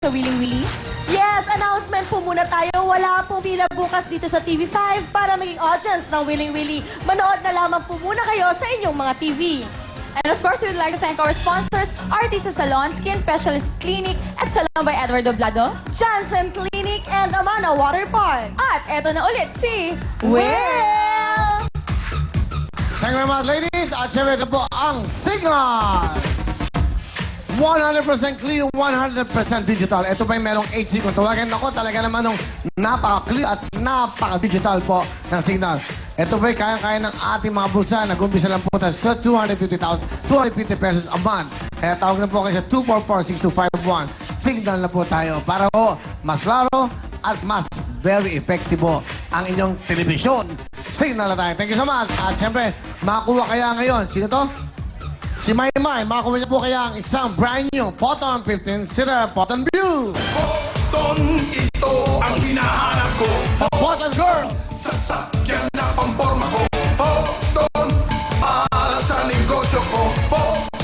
sa Willing Willy? Yes, announcement po muna tayo. Wala pong pila bukas dito sa TV5 para maging audience ng Willing Willy. Manood na lamang po muna kayo sa inyong mga TV. And of course, we would like to thank our sponsors, Artisa Salon, Skin Specialist Clinic, at Salon by Edward Doblado. Janssen Clinic and Amana Water Park. At eto na ulit si Will! Thank you very much, ladies. At syempre ito po ang Signal. 100% clear, 100% digital. Ito pa yung merong HC. Kung tawagin ako, talaga naman nung napaka-clear at napaka-digital po ng Signal. Ito pa yung kaya-kaya ng ating mga bulsa. Nag-umpisa lang po tayo sa 250 pesos a month. Kaya tawag na po kayo sa 244-6251. Signal na po tayo para po mas laro at mas very effective po ang inyong telebisyon. Signal na tayo. Thank you so much. At syempre, makakuha kaya ngayon. Sino to? Si Maymay, makakuha niyo po kaya ang isang brand new Photon 15-seater Photon View. Photon, ito ang hinahanap ko. Photon Girls. Sasakyan na pamporma ko. Photon, para sa negosyo ko.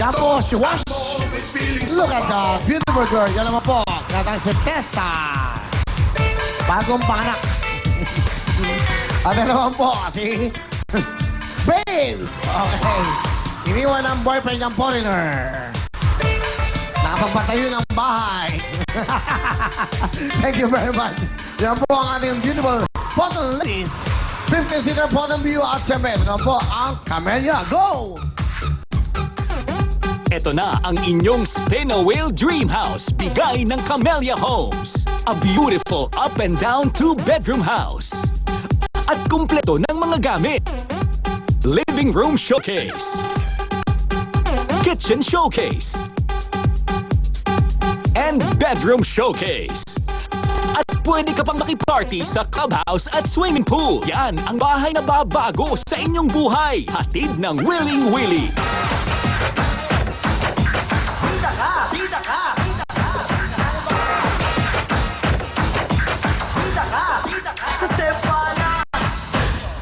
Yan po si Wash. Always feeling Look at that beautiful girl. Yan naman po. Katang si Tessa. Bagong panak. At yan naman po si Babes. Okay. Iniwan ang boyfriend ng foreigner. Nakapagpatayo ng bahay. Thank you very much. Yan po ang ating beautiful Photon Ladies. 15-seater Photon View at syempre, ito na po ang Camellia. Go! Ito na ang inyong Spin a Wheel Dream House, bigay ng Camellia Homes. A beautiful up and down 2-bedroom house. At kumpleto ng mga gamit. Living room showcase. Kitchen showcase. And bedroom showcase. At pwede ka pang makiparty sa clubhouse at swimming pool. Yan ang bahay na babago sa inyong buhay. Hatid ng Willing Willy. Bida ka! Bida ka! Bida ka! Bida ka! Sa Cebuana!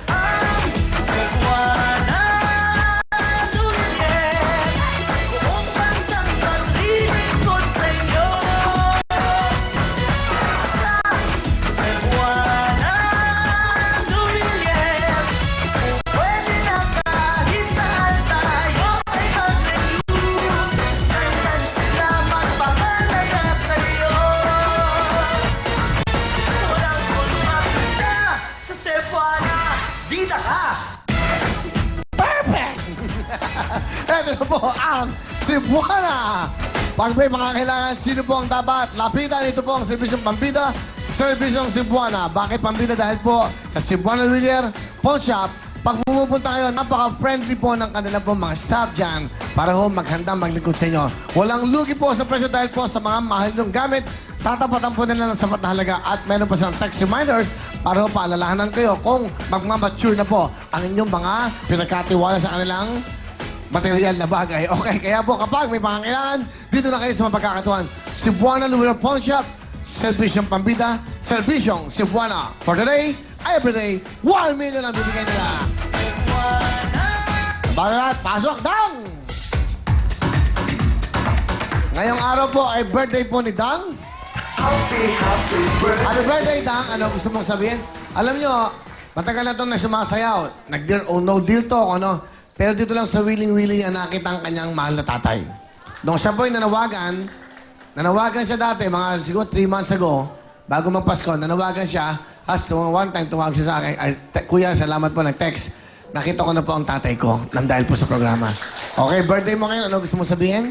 Ay! Cebuana! Lumier! Buong bansang naglilingkod sa inyo! Sa Cebuana! Lumier! Pwede na kahit saan tayo ay mag-renew. Nandyan sila magpapalaga sa'yo. Walang kumapita sa Cebuana. Bida ka! Perfect! Ito na po ang Cebuana. Pag may mga kailangan, sino po ang dapat lapitan? Ito po ang serbisyong Pambida, serbisyong Cebuana. Bakit Pambida? Dahil po sa Cebuana Villar Pawn Shop, pag pumupunta kayo, napaka-friendly po ng kanila po mga staff dyan para ho maghandang maglingkod sa inyo. Walang lugi po sa presyo dahil po sa mga mahal nyong gamit, tatapatan po nila ng sapat na halaga at meron pa silang text reminders para ho paalalahanan kayo kung magmamature na po ang inyong mga pinagkatiwala sa kanilang material na bagay. Okay, kaya po kapag may pangangailangan, dito na kayo sa mapagkakatuan. Cebuana Luminar Pawn Shop, serbisyong Pambida, serbisyong Cebuana. For today, every day, 1 million ang bibigay nila. Barat, pasok, Dang! Ngayong araw po ay birthday po ni Dang. happy, happy birthday. Happy birthday, Dang. Ano gusto mong sabihin? Alam nyo, matagal na itong nagsumasayaw. Nag-deal o no deal to, ano? Pero dito lang sa Willing Willy ang nakita ang kanyang mahal na tatay. Nung siya po'y nanawagan siya dati, mga siguro 3 months ago, bago magpasko, nanawagan siya. As one time, tumawag siya sa akin, ay, Kuya, salamat po, nag-text. Nakita ko na po ang tatay ko, nang dahil po sa programa. Okay, birthday mo ngayon, ano gusto mo sabihin?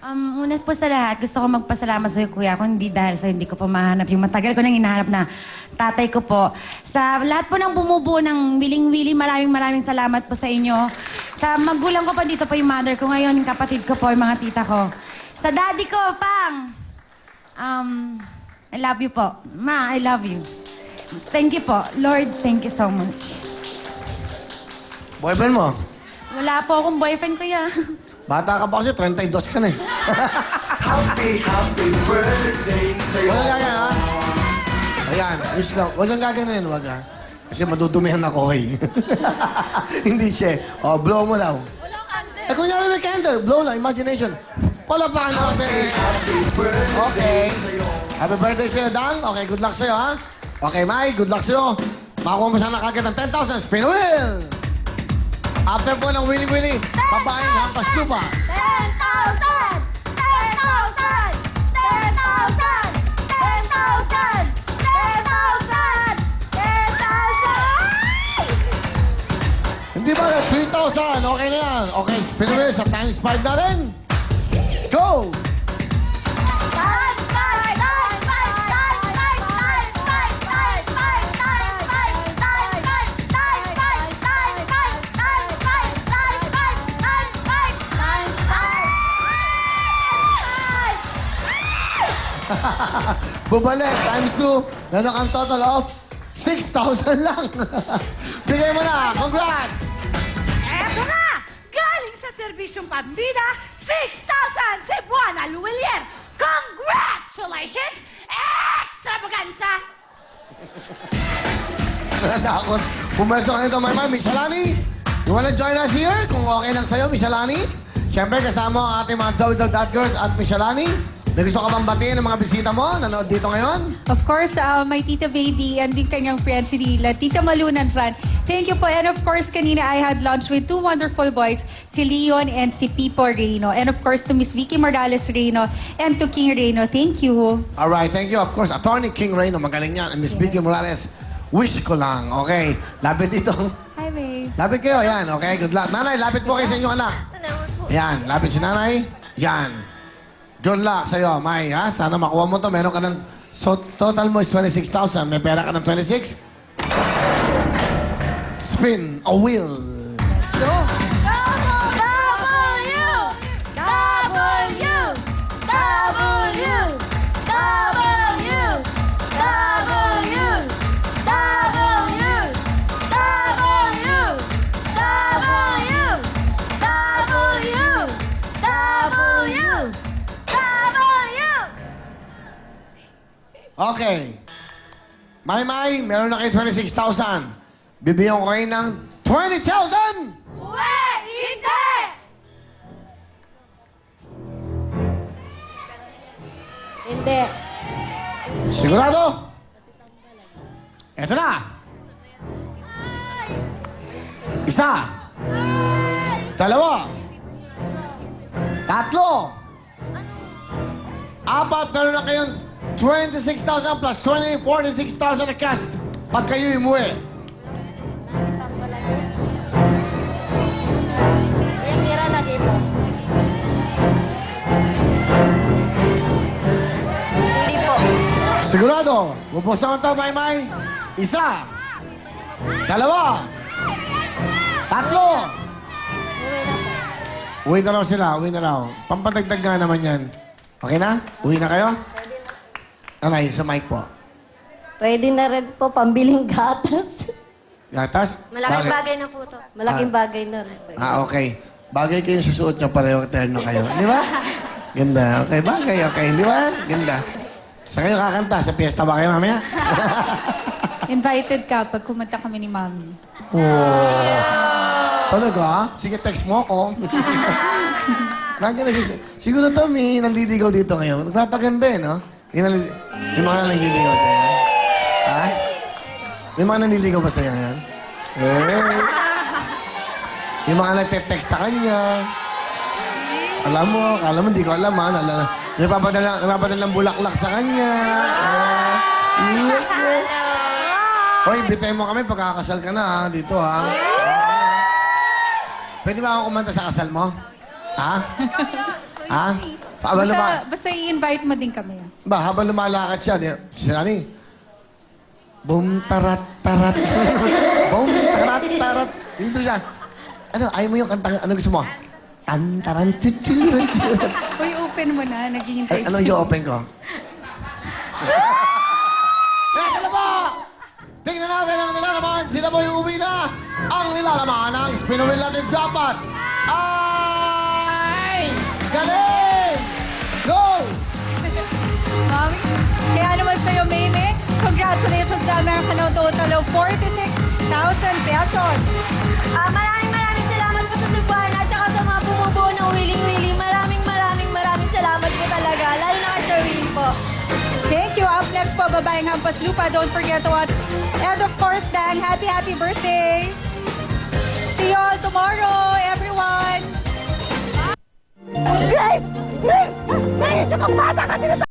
Una po sa lahat, gusto ko magpasalamat sa iyo, kuya, kung hindi dahil sa hindi ko pa mahanap yung matagal ko nang hinahanap na tatay ko po. Sa lahat po ng bumubuo ng Willing Willy, maraming salamat po sa inyo. Sa magulang ko pa dito po yung mother ko ngayon, yung kapatid ko po, yung mga tita ko. Sa daddy ko, Pang! I love you po. Ma, I love you. Thank you po. Lord, thank you so much. Boyfriend mo? Wala po akong boyfriend, kuya. Bata ka pa kasi, 32 ka na eh. Happy, happy birthday sa'yo. Huwag kang gagawin, ha? Ayan, wish lang. Huwag kang gagawin, huwag ha. Kasi madudumihan ako eh. Hindi siya. O, blow mo daw. Wala kang Eh, kunyari may candle, blow lang, imagination. Palapakan natin. Okay. Happy birthday sa'yo, Dan. Okay, good luck sa'yo, ha? Okay, Mai, good luck sa'yo. Makuha mo sana kagad ng 10,000. Spin wheel! After po ng Willy Willy, babaeng hampas lupa. 10,000! 10,000! 10,000! 10,000! 10,000! 10,000! Hindi ba? 3,000. Okay na yan. Okay, spin wheel sa times 5 natin. Go! Bubalik, times 2. Meron kang total of 6,000 lang. Bigay mo na. Congrats! Eto na! Galing sa serbisyong pambida, 6,000 Cebuana Luwelier! Congratulations! Extravaganza! Nakakot. Pumesto ka nito, my Miss Alani. You wanna join us here? Kung okay lang sa'yo, Miss Alani. Siyempre, kasama ang ating mga Dog.Girls at Miss Alani. May gusto ka bang batiin ng mga bisita mo? Nanood dito ngayon? Of course, my tita baby and din kanyang friend si Tita Malu nandyan. Thank you po. And of course, kanina I had lunch with two wonderful boys, si Leon and si Pipo Reyno. And of course, to Miss Vicky Morales Reyno and to King Reyno. Thank you. Alright, thank you. Of course, Attorney King Reyno, magaling yan. And Miss Vicky Morales, wish ko lang. Okay, lapit dito. Hi, babe. Lapit kayo, yan. Okay, good luck. Nanay, lapit po kayo sa inyong anak. Yan, lapit si nanay. Yan. Good luck sa'yo, Mai, ha? Sana makuha mo to. Meron ka ng... total mo is 26,000. May pera ka ng 26? Spin a wheel. Let's go. Okay. Mai, meron na kayo 26,000. Bibigyan ko kayo ng 20,000! Hindi! Hindi. Sigurado? Eto na. Isa. Dalawa. Tatlo. Apat, meron na kayong 26,000 plus 20, 46,000 na cash pag kayo umuwi. Yung tira na dito. Hindi po. Sigurado. Bubuksan ko ito, Mai. Isa. Dalawa. Tatlo. Uwi na raw sila. Uwi na raw. Pampadagdag nga naman yan. Okay na? Uwi na kayo? Nanay, sa mic po. Pwede na rin po pambiling gatas. Gatas? Malaking Bakit? bagay na po to. Malaking bagay na rin. Okay. Bagay kayo sa suot nyo, pareho terno kayo. Di ba? Ganda. Okay, bagay. Okay, di ba? Ganda. Sa kayo kakanta? Sa piyesta ba kayo mamaya? Invited ka pag kumanta kami ni Mami. Talaga? Sige, text mo ako. Siguro to, may nanliligaw dito ngayon. Nagpapaganda eh, no? Yung mga nanliligaw sa'yo. Ha? May mga nanliligaw ba sa'yo ngayon? Eh. Yung mga nagte-text sa kanya. Alam mo, hindi ko alam, ha? Nagpapadala ng bulaklak sa kanya. Hoy, imbitahin mo kami pagkakasal ka na, ha? Dito, ha? Pwede ba ako kumanta sa kasal mo? Ha? Ha? Basta i-invite mo din kami. Ba, habang lumalakad siya, siya ni, boom, tarat, tarat. Boom, tarat, tarat. Dito siya. Ano, ayaw mo yung kantang, ano gusto mo? Tantaran, chuchuran, chuchuran. Uy, open mo na. Naghihintay Ano yung open ko? Teka ba? Tingnan natin ang nilalaman. Sila po yung uwi na. Ang nilalaman ng Spinowil natin dapat ay... Galing! Go! Mami, kaya naman sa'yo, Meme, congratulations dahil meron ka ng total of 46,000 pesos. Maraming salamat po sa Cebuana at saka sa mga bumubuo ng Willing Willy. Maraming talaga. Lalo na kay Sir Willie po. Thank you. Up next po, Babaeng Hampas Lupa. Don't forget to watch. And of course, Dang, happy birthday. See you all tomorrow, everyone. Grace! Grace! Grace! Yung bata ka